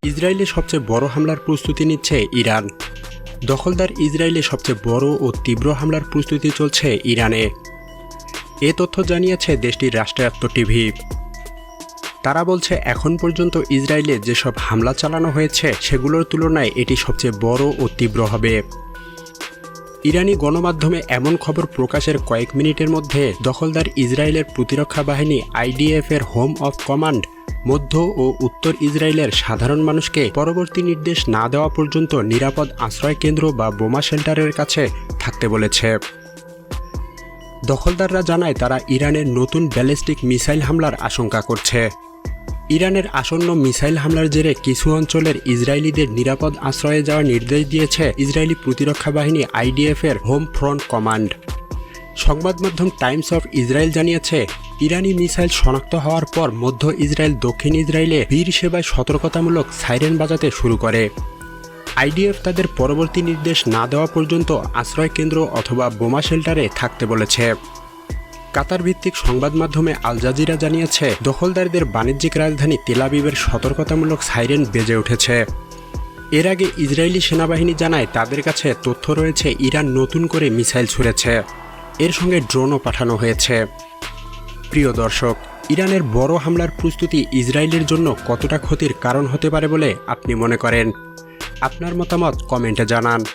ইসরায়েলে সবচেয়ে বড় হামলার প্রস্তুতি নিচ্ছে ইরান। দখলদার ইসরায়েলে সবচেয়ে বড় ও তীব্র হামলার প্রস্তুতি চলছে ইরানে। এ তথ্য জানিয়েছে দেশটির রাষ্ট্রায়ত্ত টিভি। তারা বলছে এখন পর্যন্ত ইসরায়েলে যেসব হামলা চালানো হয়েছে সেগুলোর তুলনায় এটি সবচেয়ে বড় ও তীব্র হবে। ইরানি গণমাধ্যমে এমন খবর প্রকাশের কয়েক মিনিটের মধ্যে দখলদার ইসরায়েলের প্রতিরক্ষা বাহিনী IDF এর হোম অফ কমান্ড মধ্য ও উত্তর ইসরায়েলের সাধারণ মানুষকে পরবর্তী নির্দেশ না দেওয়া পর্যন্ত নিরাপদ আশ্রয়কেন্দ্র বা বোমা শেল্টারের কাছে থাকতে বলেছে। দখলদাররা জানায় তারা ইরানের নতুন ব্যালিস্টিক মিসাইল হামলার আশঙ্কা করছে। ইরানের আসন্ন মিসাইল হামলার জেরে কিছু অঞ্চলের ইসরায়েলিদের নিরাপদ আশ্রয়ে যাওয়ার নির্দেশ দিয়েছে ইসরায়েলি প্রতিরক্ষা বাহিনী IDF এর হোম ফ্রন্ট কমান্ড। সংবাদ মাধ্যম টাইমস অফ ইসরায়েল জানিয়েছে, ইরানি মিসাইল শনাক্ত হওয়ার পর মধ্য ইসরায়েল দক্ষিণ ইসরায়েলে বীর সেবায় সতর্কতামূলক সাইরেন বাজাতে শুরু করে। IDF তাদের পরবর্তী নির্দেশ না দেওয়া পর্যন্ত আশ্রয়কেন্দ্র অথবা বোমা শেল্টারে থাকতে বলেছে। কাতার ভিত্তিক সংবাদ মাধ্যমে আল জাজিরা জানিয়েছে, দখলদারদের বাণিজ্যিক রাজধানী তেল আবিবের সতর্কতামূলক সাইরেন বেজে উঠেছে। এর আগে ইসরায়েলি সেনাবাহিনী জানায় তাদের কাছে তথ্য রয়েছে ইরান নতুন করে মিসাইল ছুঁড়েছে। এর সঙ্গে ড্রোনও পাঠানো হয়েছে। প্রিয় দর্শক, ইরানের বড় হামলার প্রস্তুতি ইসরায়েলের জন্য কতটা ক্ষতির কারণ হতে পারে বলে আপনি মনে করেন? আপনার মতামত কমেন্টে জানান।